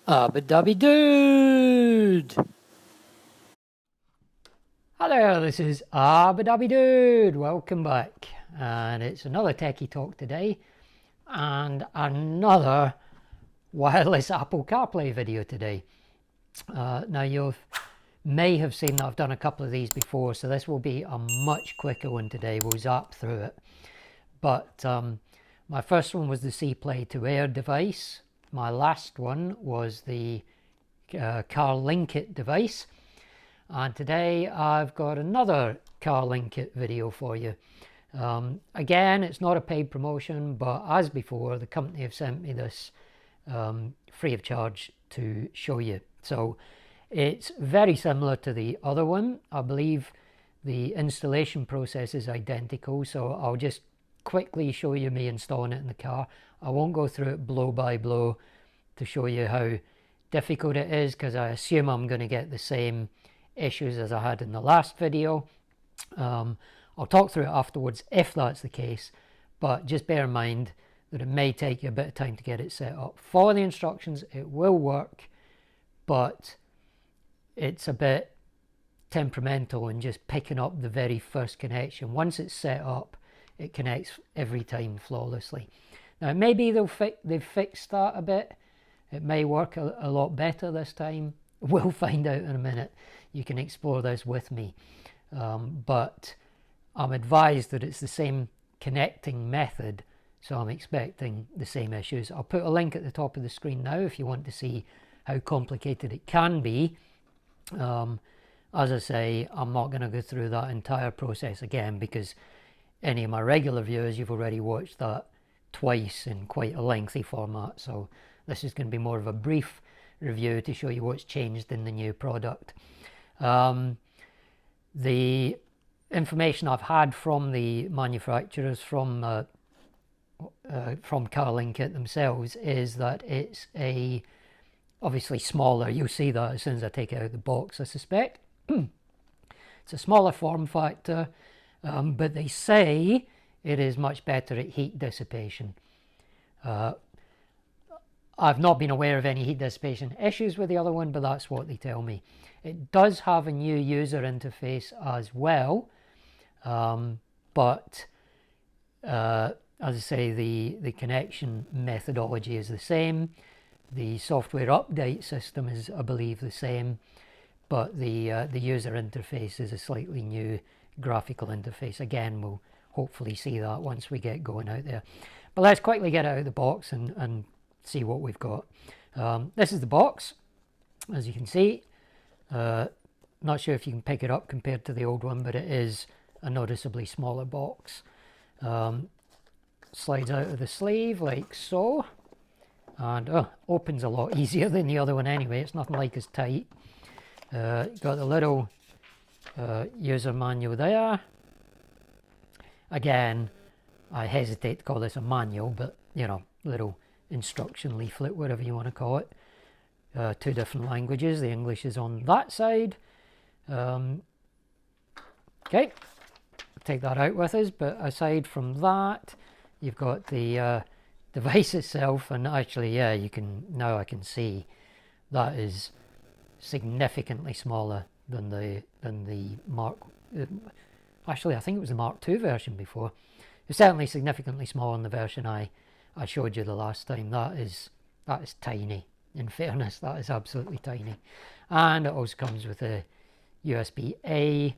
Abba-dubby dude! Hi there, this is Abba-dubby dude. Welcome back. And it's another techie talk today and another wireless Apple CarPlay video today. Now you may have seen that I've done a couple of these before, so this will be a much quicker one today. We'll zap through it. But my first one was the CarPlay to Air device. My last one was the CarLinkit device. And today I've got another CarLinkit video for you. Again, it's not a paid promotion, but as before, the company have sent me this free of charge to show you. So it's very similar to the other one. I believe the installation process is identical, so I'll just quickly show you me installing it in the car. I won't go through it blow by blow to show you how difficult it is, because I assume I'm going to get the same issues as I had in the last video. I'll talk through it afterwards if that's the case, but just bear in mind that it may take you a bit of time to get it set up. Follow the instructions, it will work, but it's a bit temperamental in just picking up the very first connection. Once it's set up, it connects every time flawlessly. Now maybe they've fixed that a bit. It may work a lot better this time. We'll find out in a minute. You can explore this with me. But I'm advised that it's the same connecting method, so I'm expecting the same issues. I'll put a link at the top of the screen now if you want to see how complicated it can be. As I say, I'm not going to go through that entire process again, because any of my regular viewers, you've already watched that twice in quite a lengthy format. So this is going to be more of a brief review to show you what's changed in the new product. The information I've had from the manufacturers, from CarLinkit themselves, is that it's obviously smaller. You'll see that as soon as I take it out of the box, I suspect. It's a smaller form factor, but they say it is much better at heat dissipation. I've not been aware of any heat dissipation issues with the other one, but that's what they tell me. It does have a new user interface as well, but as I say, the connection methodology is the same. The software update system is, I believe, the same, but the user interface is a slightly new graphical interface. Again, we'll hopefully see that once we get going out there. But let's quickly get out of the box and see what we've got. This is the box, as you can see. Not sure if you can pick it up compared to the old one, but it is a noticeably smaller box. Slides out of the sleeve like so, and opens a lot easier than the other one anyway. It's nothing like as tight. Got the little user manual there. Again, I hesitate to call this a manual, but you know, little instruction leaflet, whatever you want to call it. Two different languages. The English is on that side. Okay, take that out with us, but aside from that, you've got the device itself, and actually, yeah, you can, now I can see that is significantly smaller than the Mark. Actually, I think it was the Mark II version before. It's certainly significantly smaller than the version I showed you the last time. That is tiny. In fairness, that is absolutely tiny. And it also comes with a USB-A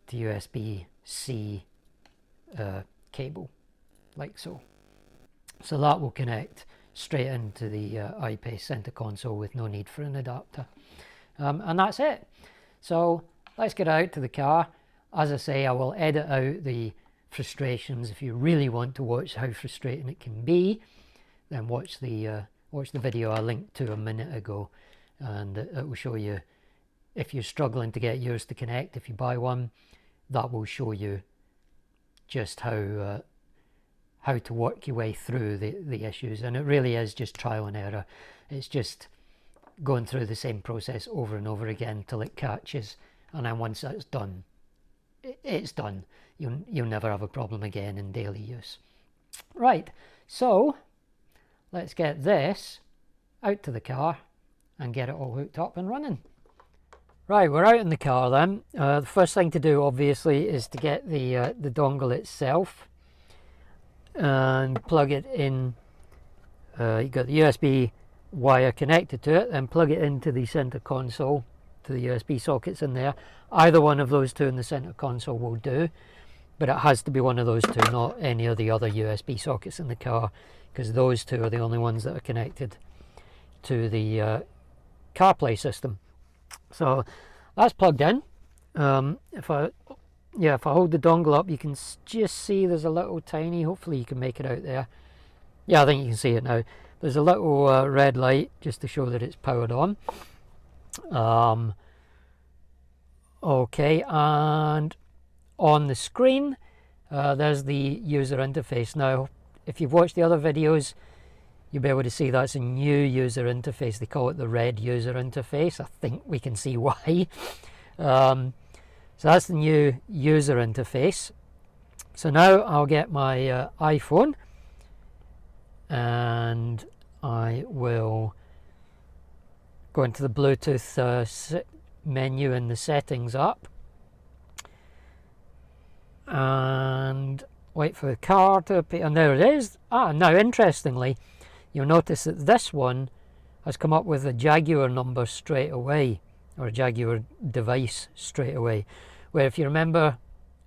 to USB-C cable, like so. So that will connect straight into the iPace center console with no need for an adapter. And that's it. So let's get out to the car. As I say, I will edit out the frustrations. If you really want to watch how frustrating it can be, then watch the video I linked to a minute ago, and it will show you, if you're struggling to get yours to connect, if you buy one, that will show you just how to work your way through the issues. And it really is just trial and error. It's just going through the same process over and over again till it catches, and then once that's done, it's done. You'll never have a problem again in daily use. Right, so let's get this out to the car and get it all hooked up and running. Right, we're out in the car then. The first thing to do obviously is to get the dongle itself and plug it in. You've got the USB wire connected to it, then plug it into the center console, to the USB sockets in there. Either one of those two in the center console will do, but it has to be one of those two, not any of the other USB sockets in the car, because those two are the only ones that are connected to the CarPlay system. So that's plugged in. If I hold the dongle up, you can just see there's a little tiny, hopefully you can make it out there. Yeah, I think you can see it now. There's a little red light just to show that it's powered on. Okay, and on the screen there's the user interface. Now, if you've watched the other videos, you'll be able to see that's a new user interface. They call it the red user interface. I think we can see why. So that's the new user interface. So now I'll get my iPhone and I will go into the Bluetooth menu in the settings app and wait for the car to appear, and there it is. Now interestingly, you'll notice that this one has come up with a Jaguar number straight away, or a Jaguar device straight away, where if you remember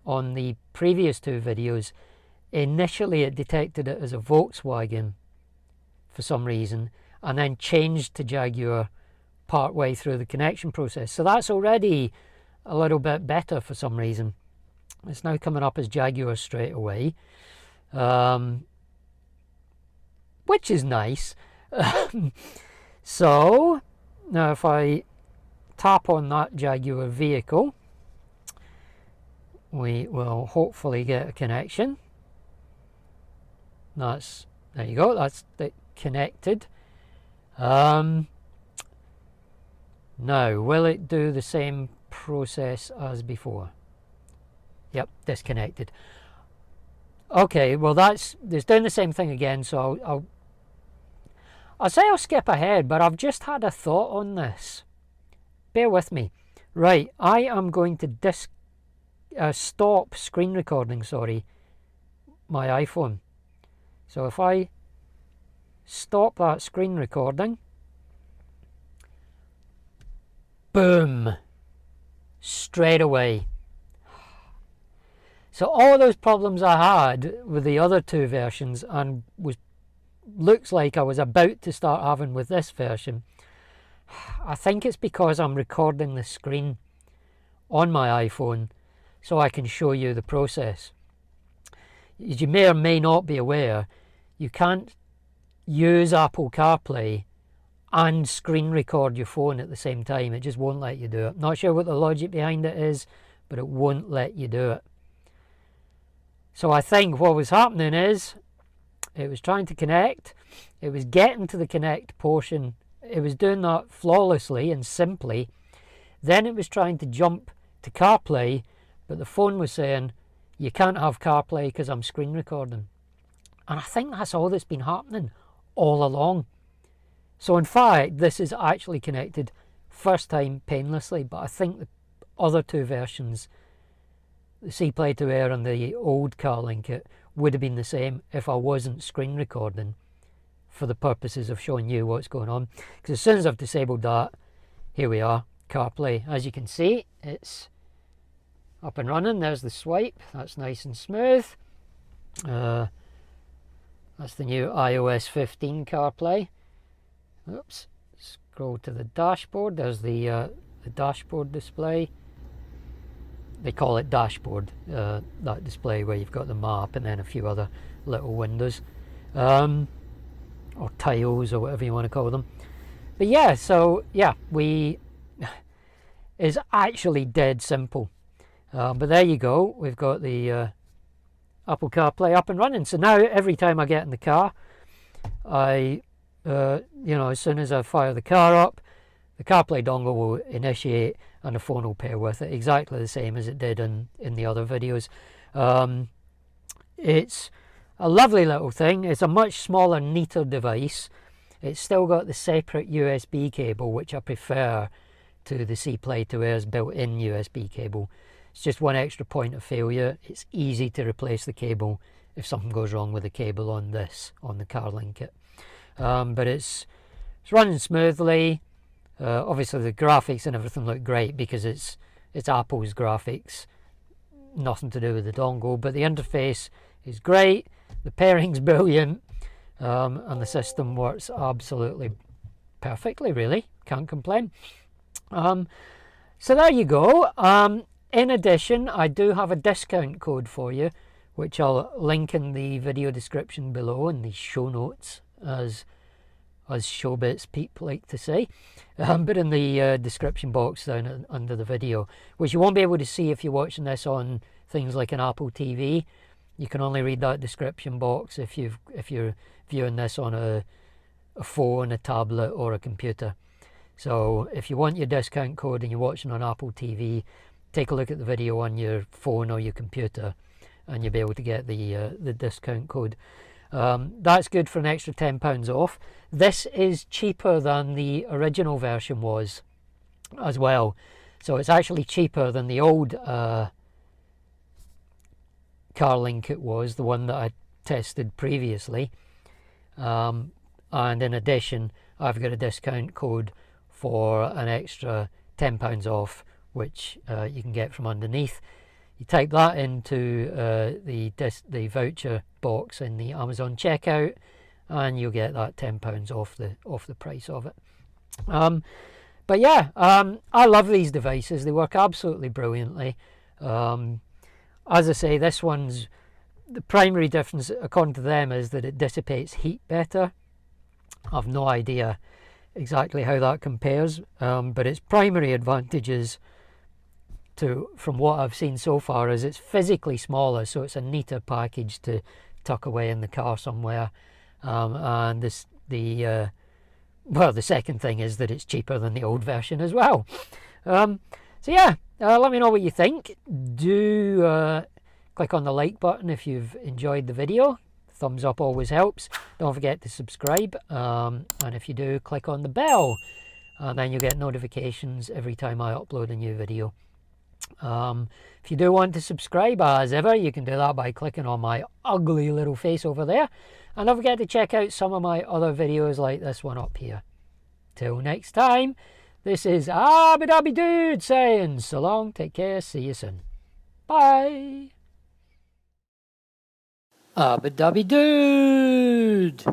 on the previous two videos, initially it detected it as a Volkswagen for some reason and then changed to Jaguar part way through the connection process. So that's already a little bit better for some reason. It's now coming up as Jaguar straight away, which is nice. So now if I tap on that Jaguar vehicle, we will hopefully get a connection. There you go, that's connected. Now, will it do the same process as before? Yep, disconnected. Okay, well it's doing the same thing again, so I'll say I'll skip ahead, but I've just had a thought on this. Bear with me. Right, I am going to stop screen recording, my iPhone. So if I stop that screen recording, boom, straight away. So all those problems I had with the other two versions and looks like I was about to start having with this version, I think it's because I'm recording the screen on my iPhone so I can show you the process. As you may or may not be aware, you can't use Apple CarPlay and screen record your phone at the same time. It just won't let you do it. Not sure what the logic behind it is, but it won't let you do it. So I think what was happening is it was trying to connect. It was getting to the connect portion. It was doing that flawlessly and simply. Then it was trying to jump to CarPlay, but the phone was saying, you can't have CarPlay because I'm screen recording. And I think that's all that's been happening all along. So in fact, this is actually connected first time painlessly, but I think the other two versions, the CPlay to Air and the old CarLinkit, would have been the same if I wasn't screen recording for the purposes of showing you what's going on. Because as soon as I've disabled that, here we are, CarPlay. As you can see, it's up and running. There's the swipe. That's nice and smooth. That's the new iOS 15 CarPlay. Oops. Scroll to the dashboard. There's the dashboard display. They call it dashboard, that display where you've got the map and then a few other little windows, or tiles or whatever you want to call them. But yeah, so yeah, it's actually dead simple. But there you go, we've got the Apple CarPlay up and running. So now every time I get in the car, as soon as I fire the car up, the CarPlay dongle will initiate and the phone will pair with it, exactly the same as it did in the other videos. It's a lovely little thing. It's a much smaller, neater device. It's still got the separate USB cable, which I prefer to the CPlay to Air's built-in USB cable. It's just one extra point of failure. It's easy to replace the cable if something goes wrong with the cable on this, on the CarLinkit. But it's running smoothly. Obviously the graphics and everything look great because it's Apple's graphics, nothing to do with the dongle, but the interface is great, the pairing's brilliant, and the system works absolutely perfectly, really. Can't complain. So there you go. In addition, I do have a discount code for you, which I'll link in the video description below in the show notes, as showbiz people like to say, but in the description box down under the video, which you won't be able to see if you're watching this on things like an Apple TV. You can only read that description box if you're viewing this on a phone, a tablet, or a computer. So if you want your discount code and you're watching on Apple TV, take a look at the video on your phone or your computer, and you'll be able to get the discount code. That's good for an extra £10 off. This is cheaper than the original version was as well. So it's actually cheaper than the old CarLinkit was, the one that I tested previously. And in addition, I've got a discount code for an extra £10 off, which you can get from underneath. You type that into the voucher box in the Amazon checkout, and you'll get that £10 off the price of it. But yeah, I love these devices. They work absolutely brilliantly. As I say, this one's, the primary difference according to them is that it dissipates heat better. I've no idea exactly how that compares, but its primary advantages, from what I've seen so far, is it's physically smaller, so it's a neater package to tuck away in the car somewhere. And the second thing is that it's cheaper than the old version as well. So yeah, let me know what you think. Do click on the like button if you've enjoyed the video. Thumbs up always helps. Don't forget to subscribe, and if you do, click on the bell, and then you'll get notifications every time I upload a new video. If you do want to subscribe, as ever, you can do that by clicking on my ugly little face over there, and don't forget to check out some of my other videos like this one up here. Till next time, this is Abu Dhabi Dude saying so long, take care, see you soon, bye. Abu Dhabi Dude.